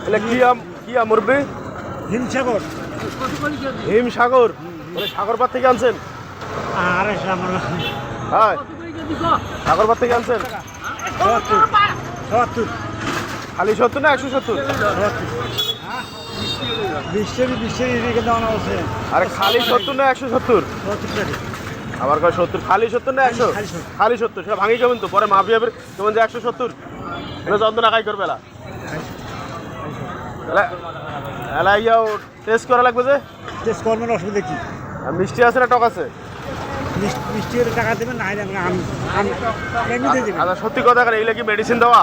এটা কি আম মুরব্বি? হিমসাগর। হিমসাগর মানে সাগরপাড় থেকে আনছেন? আরে সামনে হ্যাঁ সাগরপাড় থেকে আনছেন? 70 খালি 70 না 170? 20 দাম আছে। আরে খালি 70 না 170? 70 টাকা। আমার কয় 70, খালি 70 না 100? খালি 70। সেটা ভাঙি কেমন তো পরে মাফি হবে কেমন যে 170? এটা যন্ত্রণা কাই করবে এলা এলা ইয়াও টেস্ট করা লাগবে যে। টেস্ট করবেন, অসুবিধা কি? আর মিষ্টি আছে না টক আছে? মিষ্টি হলে টাকা দেবেন, না হলে আমি এমনিতে দেবেন। আচ্ছা সত্যি কথা কেন, এগুলো কি মেডিসিন দেওয়া?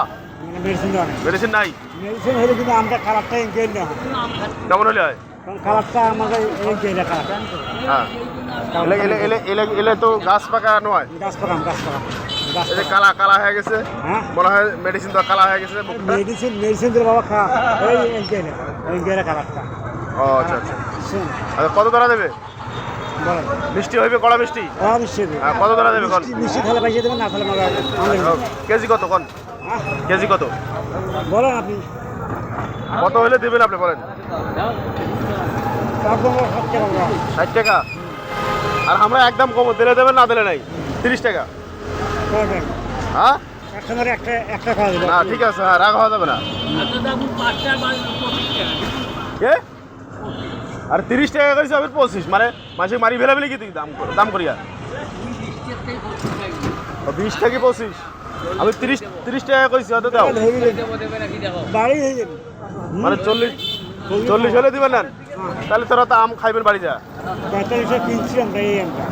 মেডিসিন দেওয়া নেই। মেডিসিন নাই? মেডিসিন হলে কিন্তু আমরা কালারটা এনজয় না হয়। কেমন হলে হয়? কারণ কালারটা আমাদের এনজয় না কালার। হ্যাঁ এলে তো গাছ পাকা নয়, গাছ পাকাম। এই যে কালা কালা হয়ে গেছে, হ্যাঁ মনে হয় মেডিসিন দেওয়া কালা হয়ে গেছে মুখটা। মেডিসিন দিলে বাবা খা, এই এনজয় না কালারটা। ও আচ্ছা আচ্ছা। শুন আচ্ছা কত টাকা দেবে? বলেন। মিষ্টি হইবে, কড়া মিষ্টি? নিশ্চয়ই হ্যাঁ কত টাকা দেবে কোন? মিষ্টি খেলে পাইয়ে দেবেন, না খেলে কেজি কত কোন? কেজি কত? বলেন আপনি। কত হলে দেবেন আপনি বলেন? 60 টাকা। আর আমরা একদম কম দিলে দেবেন, না দিলে নাই 30 টাকা। হ্যাঁ একটা খাওয়া দেবেন। না ঠিক আছে, হ্যাঁ রাখা যাবে না। কে? আর 30 টাকা কইছে আমি 25, মানে মাসে মারি ফেলা ফেলে কি দাম করিয়া? 20 থেকে 25, আমি 30 টাকা কইছি, হয়তো দাও। বাড়ি হয়ে যাবে মানে 40 হলে দিবেন না? তাহলে তোরা তো আম খাইবেন বাড়ি যা। 45 কিনছি আমরা এই আমটা।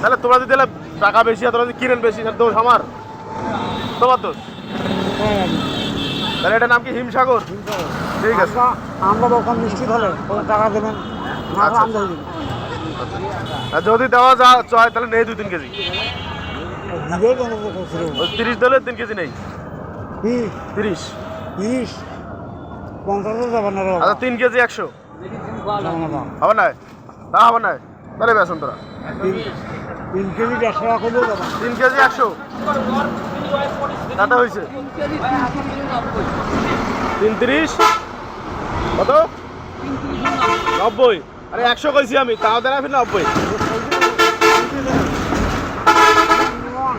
তাহলে তোমরা যদি টাকা বেশি, তোরা যদি কিনেন বেশি, দোষ আমার, তোমার দোষ। তাহলে এটার নাম কি হিমসাগর? ঠিক আছে। আমরা দোকান মিষ্টি ধরে টাকা দেবেন, আচ্ছা। আমরা দেবেন। আর যদি দেওয়া চায় তাহলে নেই 2-3 কেজি। 30 দিলে 3 কেজি নেই। 30 50 যাবেন না। আচ্ছা 3 কেজি 100 হবে না? তা হবে না, তাহলে বেসন তোরা 3 কেজি 100 টাকা করলেও যাবেন। 3 কেজি 100 টাকা হয়েছে। 33 কত? 90। আরে 100 কইছি আমি, তাও দেন আপনি 90।